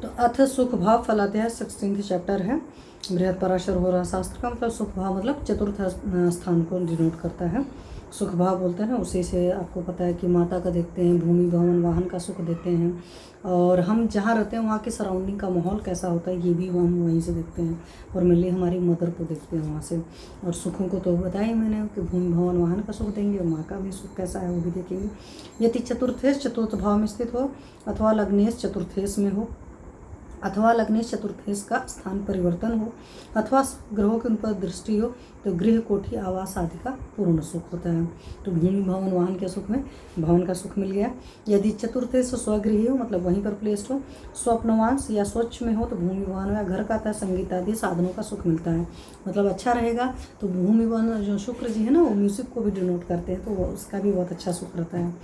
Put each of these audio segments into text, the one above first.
तो अथ सुख भाव फलाध्याय 16 चैप्टर है, बृहद पराशर हो रहा शास्त्र का। मतलब सुख भाव मतलब चतुर्थ स्थान को डिनोट करता है। सुख भाव बोलते हैं ना, उसी से आपको पता है कि माता का देखते हैं, भूमि भवन वाहन का सुख देते हैं, और हम जहाँ रहते हैं वहाँ के सराउंडिंग का माहौल कैसा होता है ये भी हम वहीं से देखते हैं, और मेनली हमारी मदर को देखते हैं वहाँ से। और सुखों को तो बताया ही मैंने कि भूमि भवन वाहन का सुख देंगे, और माँ का भी सुख कैसा है वो भी देखेंगे। यदि चतुर्थेश चतुर्थ भाव में स्थित हो, अथवा लग्नेश चतुर्थेश में हो, अथवा लग्नेश चतुर्थेश का स्थान परिवर्तन हो, अथवा ग्रहों के उन पर दृष्टि हो, तो गृह कोठी आवास आदि का पूर्ण सुख होता है। तो भूमि भवन वाहन के सुख में भवन का सुख मिल गया। यदि चतुर्थेश स्वगृही हो, मतलब वहीं पर प्लेस्ड हो, स्वप्नवांश या स्वच्छ में हो, तो भूमि भवन या घर का तथा संगीत आदि साधनों का सुख मिलता है। मतलब अच्छा रहेगा। तो भूमि भवन जो शुक्र जी है ना, वो म्यूजिक को भी डिनोट करते हैं, तो उसका भी बहुत अच्छा सुख रहता है।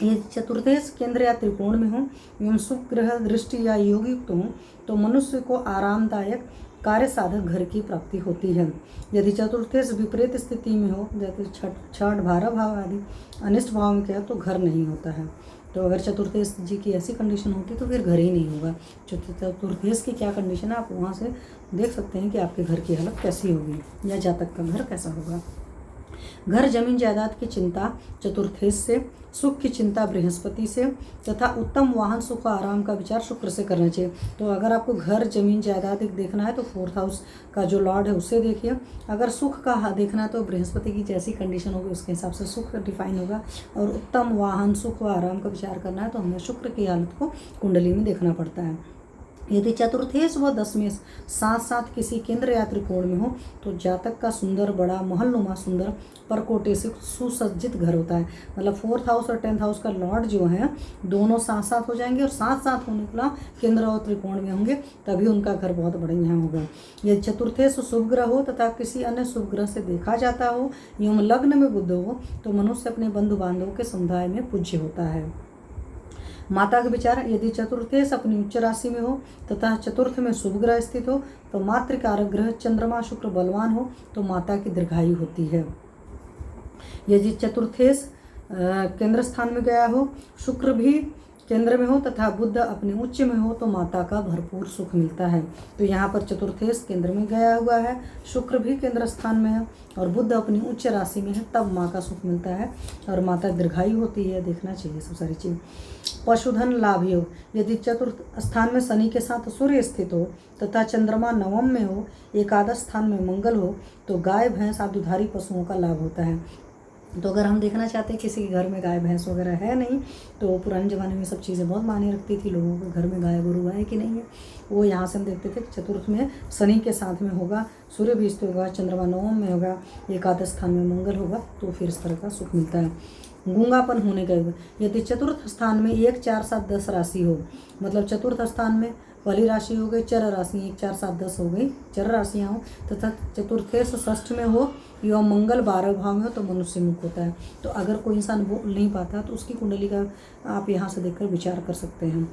ये चतुर्थेश केंद्र या त्रिकोण में हो एवं सुख ग्रह दृष्टि या योग युक्त हो, तो मनुष्य को आरामदायक कार्य साधक घर की प्राप्ति होती है। यदि चतुर्थेश विपरीत स्थिति में हो, जैसे छठ भारा भाव आदि अनिष्ट भाव में क्या, तो घर नहीं होता है। तो अगर चतुर्थेश जी की ऐसी कंडीशन होती तो फिर घर ही नहीं होगा। चतुर्थेश की क्या कंडीशन है, आप वहाँ से देख सकते हैं कि आपके घर की हालत कैसी होगी या जातक का घर कैसा होगा। घर जमीन जायदाद की चिंता चतुर्थेश से, सुख की चिंता बृहस्पति से, तथा उत्तम वाहन सुख आराम का विचार शुक्र से करना चाहिए। तो अगर आपको घर जमीन जायदाद एक देखना है तो 4th हाउस का जो लॉर्ड है उससे देखिए। अगर सुख का देखना है तो बृहस्पति की जैसी कंडीशन होगी उसके हिसाब से सुख डिफाइन होगा। और उत्तम वाहन सुख व आराम का विचार करना है तो हमें शुक्र की हालत को कुंडली में देखना पड़ता है। यदि चतुर्थेश व दशमेश साथ साथ किसी केंद्र या त्रिकोण में हो, तो जातक का सुंदर बड़ा महलनुमा सुंदर परकोटे से सुसज्जित घर होता है। मतलब 4th हाउस और 10th हाउस का लॉर्ड जो है दोनों साथ साथ हो जाएंगे, और साथ साथ होने के लिए केंद्र और त्रिकोण में होंगे, तभी उनका घर बहुत बढ़िया होगा। यदि चतुर्थेश शुभ ग्रह हो तथा किसी अन्य शुभ ग्रह से देखा जाता हो एवं लग्न में बुध हो, तो मनुष्य अपने बंधु बांधवों के समुदाय में पूज्य होता है। माता का विचार, यदि चतुर्थेश अपनी उच्च राशि में हो तथा चतुर्थ में शुभ ग्रह स्थित हो, तो मातृकारक ग्रह चंद्रमा शुक्र बलवान हो, तो माता की दीर्घायु होती है। यदि चतुर्थेश केंद्र स्थान में गया हो, शुक्र भी केंद्र में हो तथा बुध अपने उच्च में हो, तो माता का भरपूर सुख मिलता है। तो यहाँ पर चतुर्थेश केंद्र में गया हुआ है, शुक्र भी केंद्र स्थान में है, और बुध अपनी उच्च राशि में है, तब माँ का सुख मिलता है और माता दीर्घायु होती है। देखना चाहिए सब सारी चीज़। पशुधन लाभ योग, यदि चतुर्थ स्थान में शनि के साथ सूर्य स्थित हो तथा चंद्रमा नवम में हो, एकादश स्थान में मंगल हो, तो गाय भैंस आदि दुधारी पशुओं का लाभ होता है। तो अगर हम देखना चाहते हैं किसी के घर में गाय भैंस वगैरह है नहीं, तो पुराने ज़माने में सब चीज़ें बहुत मायने रखती थी, लोगों के घर में गाय गोरू है कि नहीं है, वो यहाँ से हम देखते थे कि चतुर्थ में शनि के साथ में होगा, सूर्य भी स्थित होगा, चंद्रमा नवम में होगा, एकादश स्थान में मंगल होगा, तो फिर इस तरह का सुख मिलता है। गूंगापन होने का, यदि चतुर्थ स्थान में 1 4 7 10 राशि हो, मतलब चतुर्थ स्थान में पहली राशि हो गई चर राशि, 1 4 7 10 हो गई चर राशियाँ हो, तथा चतुर्थेश षष्ठ में हो या मंगल 12 भाव में हो, तो मनुष्य मुख होता है। तो अगर कोई इंसान बोल नहीं पाता तो उसकी कुंडली का आप यहाँ से देखकर विचार कर सकते हैं।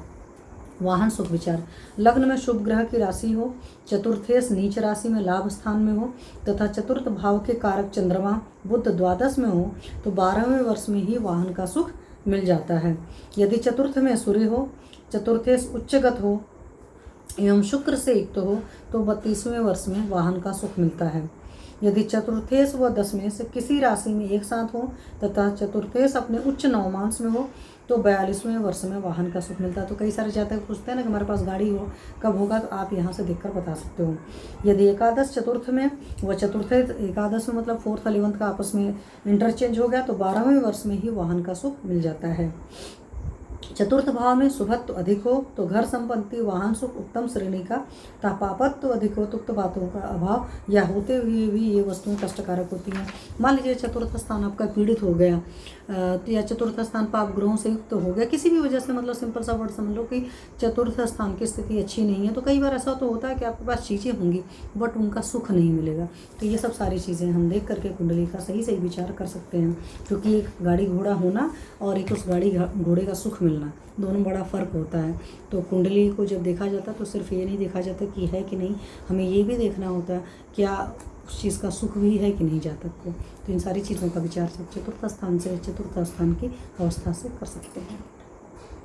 वाहन सुख विचार, लग्न में शुभ ग्रह की राशि हो, चतुर्थेश नीच राशि में लाभ स्थान में हो, तथा चतुर्थ भाव के कारक चंद्रमा बुध द्वादश में हो, तो 12वें वर्ष में ही वाहन का सुख मिल जाता है। यदि चतुर्थ में सूर्य हो, चतुर्थेश उच्चगत हो एवं शुक्र से युक्त हो, तो 32वें वर्ष में वाहन का सुख मिलता है। यदि चतुर्थेश व दशमेश किसी राशि में एक साथ हो तथा चतुर्थेश अपने उच्च नवमांश में हो, तो 42वें वर्ष में वाहन का सुख मिलता है। तो कई सारे जातक पूछते हैं ना कि हमारे पास गाड़ी हो कब होगा, तो आप यहाँ से देखकर बता सकते हो। यदि एकादश चतुर्थ में व चतुर्थ एकादश में मतलब 4th 11th का आपस में इंटरचेंज हो गया, तो 12वें वर्ष में ही वाहन का सुख मिल जाता है। चतुर्थ भाव में शुभत्व अधिक हो तो घर संपत्ति वाहन सुख उत्तम श्रेणी का, तथा पापत्व अधिक हो तो उक्त बातों का अभाव या होते हुए भी ये वस्तुएं कष्टकारक होती हैं। मान लीजिए चतुर्थ स्थान आपका पीड़ित हो गया, या चतुर्थ स्थान पाप ग्रहों से युक्त हो गया किसी भी वजह से, मतलब सिंपल सा वर्ड समझ लो कि चतुर्थ स्थान की स्थिति अच्छी नहीं है, तो कई बार ऐसा तो होता है कि आपके पास चीज़ें होंगी बट उनका सुख नहीं मिलेगा। तो ये सब सारी चीज़ें हम देख करके कुंडली का सही सही विचार कर सकते हैं, क्योंकि एक गाड़ी घोड़ा होना और एक उस गाड़ी घोड़े का सुख मिलना, दोनों बड़ा फ़र्क होता है। तो कुंडली को जब देखा जाता है तो सिर्फ ये नहीं देखा जाता कि है कि नहीं, हमें ये भी देखना होता है क्या उस चीज़ का सुख भी है कि नहीं जातक को। तो इन सारी चीज़ों का विचार सब चतुर्थ स्थान की अवस्था से कर सकते हैं।